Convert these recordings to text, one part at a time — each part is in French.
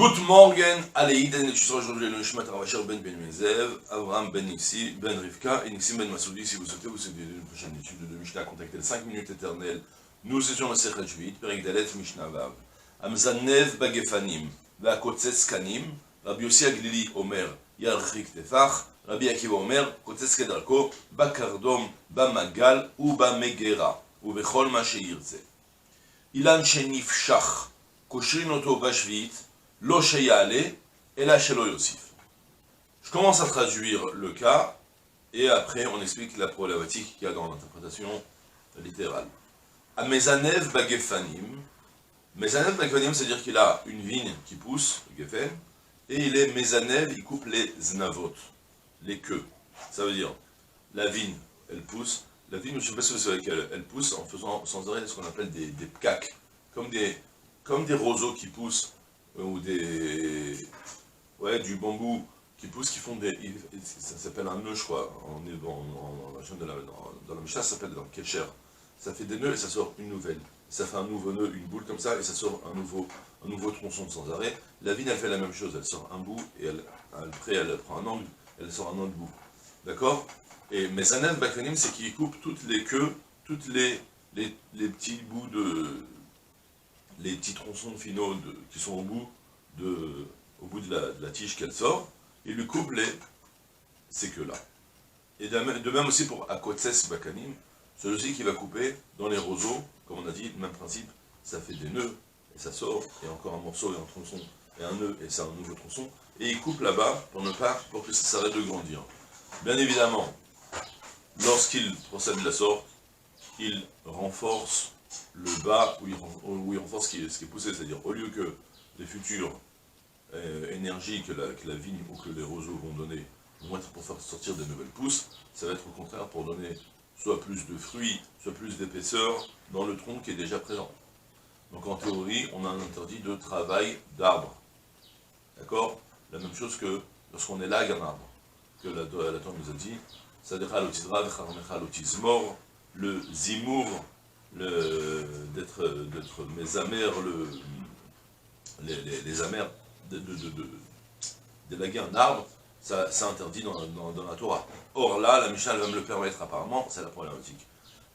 Good morning, Aleïden, et tu seras aujourd'hui le Nishmat Ravachar Ben Ben Mezev, Avraham Ben Nixi, Ben Rivka et Nixim Ben Masoudi. Si vous souhaitez vous aider une prochaine étude de Mishnah, contactez le 5 minutes éternelles. Nous étions le Sechet Shvit, Perek Dalet Mishnah Vav. Amzanev Bagefanim, Vakotzes Kanim, Rabbi Yossi Aglili Omer, Yarchik Tefach, Rabbi Akiva Omer, Kotzes Kedarko, Bakardom, Bamagal, ou Bamegera, ou Bechol Ma Sheirze. Ilan Shenifshach, Koshin Oto Bashvit, Lo Sheyale et la Shelo Yosif. Je commence à traduire le cas et après on explique la problématique qu'il y a dans l'interprétation littérale. A Mezanev Bagefanim. Mezanev Bagefanim, c'est-à-dire qu'il a une vigne qui pousse, le Gefen, et il est Mezanev, il coupe les znavot, les queues. Ça veut dire, la vigne, elle pousse. La vigne, je ne sais pas si vous savez qu'elle pousse en faisant sans arrêt ce qu'on appelle des pkaks, comme des roseaux qui poussent, ou du bambou qui pousse, qui font ça s'appelle un nœud, je crois, dans la Mishnah, ça s'appelle dans le Kesher. Ça fait des nœuds et ça sort une nouvelle. Ça fait un nouveau nœud, une boule comme ça, et ça sort un nouveau tronçon de sans arrêt. La vigne, elle fait la même chose, elle sort un bout, et après elle prend un angle, elle sort un autre bout. D'accord? Et Mezanev Bakfanim, c'est qu'il coupe toutes les queues, toutes les petits bouts les petits tronçons finaux qui sont au bout de la tige qu'elle sort, il lui coupe ces queues-là. Et de même aussi pour Akotses Bakanim, celui-ci qui va couper dans les roseaux, comme on a dit, le même principe, ça fait des nœuds, et ça sort, et encore un morceau, et un tronçon, et un nœud, et c'est un nouveau tronçon, et il coupe là-bas pour que ça s'arrête de grandir. Bien évidemment, lorsqu'il procède de la sorte, il renforce le bas, où il renforce ce qui est poussé, c'est-à-dire au lieu que les futures énergies que la vigne ou que les roseaux vont donner vont être pour faire sortir des nouvelles pousses, ça va être au contraire pour donner soit plus de fruits, soit plus d'épaisseur dans le tronc qui est déjà présent. Donc en théorie, on a un interdit de travail d'arbre. D'accord? La même chose que lorsqu'on élague un arbre, que la Torah nous a dit, Sadechal otizra vecharmecha lotizmor, le zimour, d'être mes amers, les amers d'élaguer un arbre, c'est interdit dans la Torah. Or là, la Mishnah va me le permettre apparemment, c'est la problématique.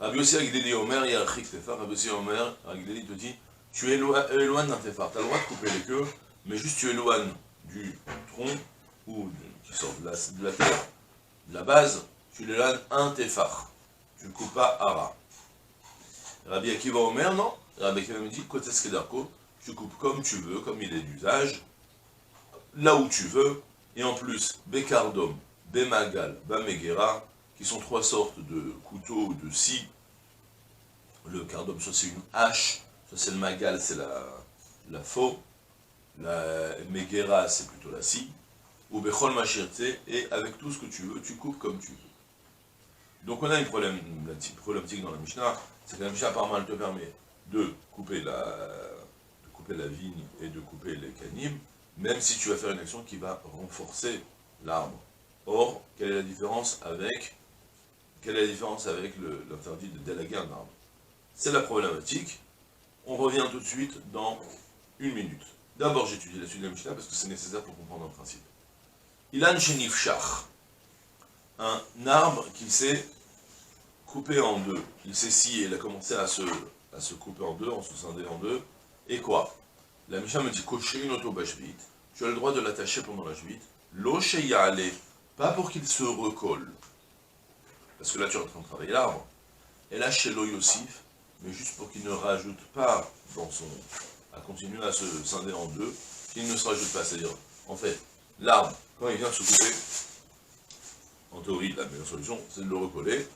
Rabbi Yossi Aglili Omer, Yarchik Tefar, Rabbi Yossi Omer, Aglili te dit, tu éloignes d'un Tefar, tu as le droit de couper les queues, mais juste tu éloignes du tronc, qui sort de la terre, de la base, tu l'éloignes un Tefar, tu ne coupes pas Hara. Rabbi Akiva Omer, non. Rabbi Akiva me dit, Kotes Kedarko, tu coupes comme tu veux, comme il est d'usage, là où tu veux, et en plus, Bekardom, Bemagal, Bamegera, qui sont trois sortes de couteaux ou de scie. Le cardom, ça c'est une hache, ça c'est le magal, c'est la faux, la Megera, c'est plutôt la scie, ou Bechol Machirte, et avec tout ce que tu veux, tu coupes comme tu veux. Donc on a une problématique dans la Mishnah, c'est que la Mishnah apparemment elle te permet de couper la vigne et de couper les canim, même si tu vas faire une action qui va renforcer l'arbre. Or, quelle est la différence avec l'interdit de délaguer un arbre? C'est la problématique. On revient tout de suite dans une minute. D'abord, j'étudie la suite de la Mishnah parce que c'est nécessaire pour comprendre un principe. Ilan Shenifshach, un arbre qui s'est coupé en deux, il s'est scié, il a commencé à se couper en deux, en se scinder en deux, et quoi? La Mishnah me dit, Koché une auto-bashvit, tu as le droit de l'attacher pendant la jvit, lo sheyale, pas pour qu'il se recolle, parce que là tu es en train de travailler l'arbre, et là chez lo Yosif, mais juste pour qu'il ne rajoute pas à continuer à se scinder en deux, qu'il ne se rajoute pas, c'est-à-dire, en fait, l'arbre, quand il vient se couper, en théorie, la meilleure solution, c'est de le recoller,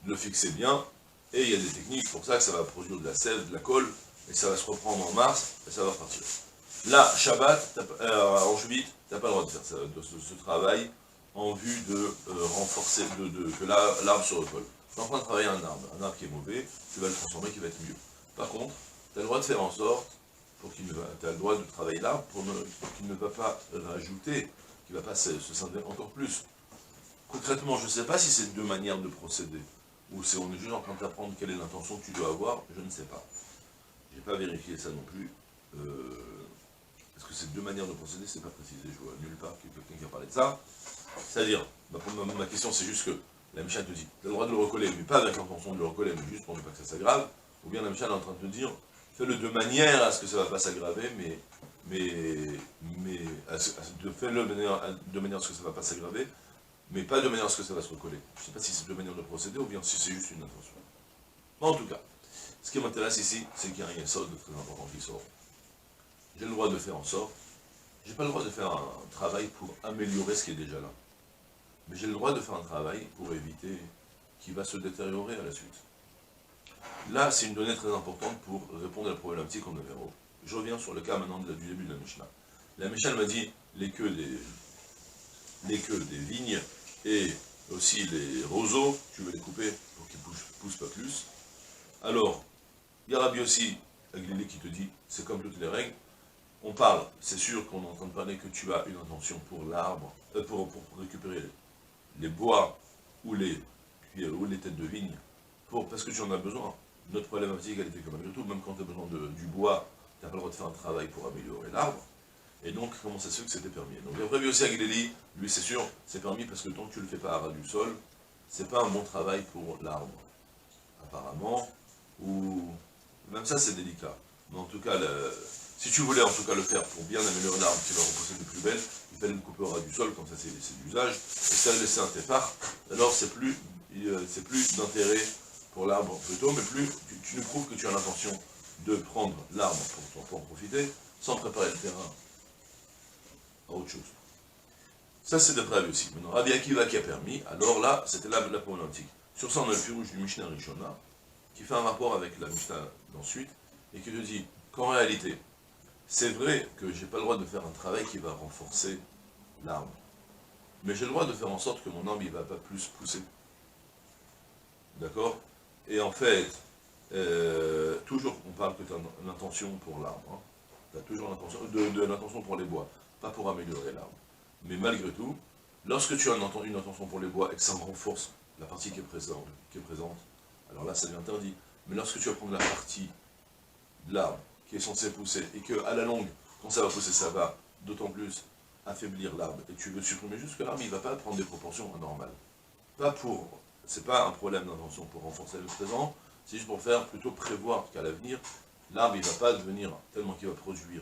de le fixer bien, et il y a des techniques pour ça, que ça va produire de la sève, de la colle, et ça va se reprendre en mars, et ça va repartir. Là, Shabbat, en Juvit, tu n'as pas le droit de faire ce travail en vue de renforcer, que l'arbre se recolle. Tu es en train de travailler un arbre qui est mauvais, tu vas le transformer, qui va être mieux. Par contre, tu as le droit de faire en sorte, tu as le droit de travailler l'arbre pour qu'il ne va pas rajouter, qu'il ne va pas se scinder encore plus. Concrètement, je ne sais pas si c'est deux manières de procéder, ou si on est juste en train de t'apprendre quelle est l'intention que tu dois avoir, je ne sais pas. Je n'ai pas vérifié ça non plus. parce que c'est deux manières de procéder, c'est pas précisé, je vois nulle part qu'il y ait quelqu'un qui a parlé de ça. C'est-à-dire, ma question c'est juste que la Mishnah te dit, tu as le droit de le recoller, mais pas avec l'intention de le recoller, mais juste pour ne pas que ça s'aggrave, ou bien la Mishnah est en train de te dire, fais-le de manière à ce que ça ne va pas s'aggraver, fais-le de manière à ce que ça ne va pas s'aggraver, mais pas de manière à ce que ça va se recoller. Je ne sais pas si c'est deux manières de procéder, ou bien si c'est juste une intention. En tout cas, ce qui m'intéresse ici, c'est qu'il y a un yesod de très important qui sort. J'ai le droit de faire en sorte, j'ai pas le droit de faire un travail pour améliorer ce qui est déjà là. Mais j'ai le droit de faire un travail pour éviter qu'il va se détériorer à la suite. Là, c'est une donnée très importante pour répondre à la problématique en numéro. Je reviens sur le cas maintenant du début de la Mishnah. La Mishnah m'a dit les queues des vignes et aussi les roseaux, tu veux les couper pour qu'ils ne poussent pas plus. Alors, il y a Rabbi aussi, Aglili, qui te dit, c'est comme toutes les règles, on parle, c'est sûr qu'on est en train de parler que tu as une intention pour l'arbre, pour récupérer les bois ou les têtes de vigne, parce que tu en as besoin. Notre problématique, elle était que malgré tout, même quand tu as besoin du bois, tu n'as pas le droit de faire un travail pour améliorer l'arbre. Et donc, comment ça se fait que c'était permis? Donc, après, lui aussi, Aglili, lui, c'est sûr, c'est permis parce que tant que tu ne le fais pas à ras du sol, c'est pas un bon travail pour l'arbre, apparemment, ou même ça, c'est délicat. Mais en tout cas, si tu voulais en tout cas le faire pour bien améliorer l'arbre qui va repousser de plus belle, il fallait le couper au ras du sol, comme ça c'est l'usage, et ça laisser un téphare, alors c'est plus d'intérêt pour l'arbre plutôt, mais plus tu nous prouves que tu as l'intention de prendre l'arbre pour en profiter, sans préparer le terrain à autre chose. Ça c'est de prévu aussi. Maintenant, Rabbi Akiva qui a permis, alors là, c'était la problématique. Sur ça, on a le pirouge du Mishnah Rishona, qui fait un rapport avec la Mishnah d'ensuite, et qui te dit qu'en réalité, c'est vrai que j'ai pas le droit de faire un travail qui va renforcer l'arbre, mais j'ai le droit de faire en sorte que mon arbre ne va pas plus pousser. D'accord? Et en fait, toujours on parle que tu as une intention pour l'arbre, hein. Tu as toujours l'intention pour les bois, pas pour améliorer l'arbre. Mais malgré tout, lorsque tu as une intention pour les bois et que ça renforce la partie qui est présente, alors là ça devient interdit. Mais lorsque tu vas prendre la partie de l'arbre qui est censée pousser, et que à la longue, quand ça va pousser, ça va d'autant plus affaiblir l'arbre, et tu veux supprimer juste que l'arbre, il ne va pas prendre des proportions anormales. C'est pas un problème d'intention pour renforcer le présent, c'est juste pour faire plutôt prévoir qu'à l'avenir, l'arbre, il ne va pas devenir, tellement qu'il va produire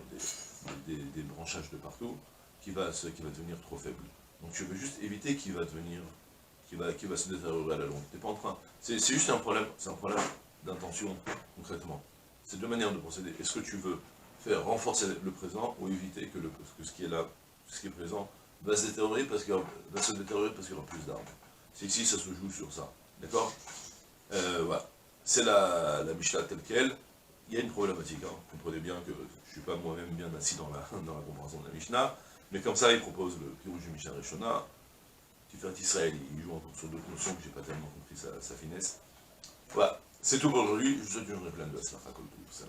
des branchages de partout, qui va devenir trop faible. Donc tu veux juste éviter qu'il va se détériorer à la longue. T'es pas en train. C'est juste un problème d'intention, concrètement. C'est deux manières de procéder. Est-ce que tu veux faire renforcer le présent ou éviter que ce qui est là, ce qui est présent, va se détériorer parce qu'il y aura plus d'arbres. C'est ici, ça se joue sur ça. D'accord? Voilà. C'est la Mishnah telle qu'elle. Il y a une problématique. Hein. Comprenez bien que je ne suis pas moi-même bien assis dans la compréhension de la Mishnah. Mais comme ça, il propose le pirouge du Mishnah Rishona. Tiferet Israël, il joue encore sur d'autres notions que j'ai pas tellement compris sa finesse. Voilà. C'est tout pour aujourd'hui. Je vous souhaite une pleine de Aslacha Kol Tov.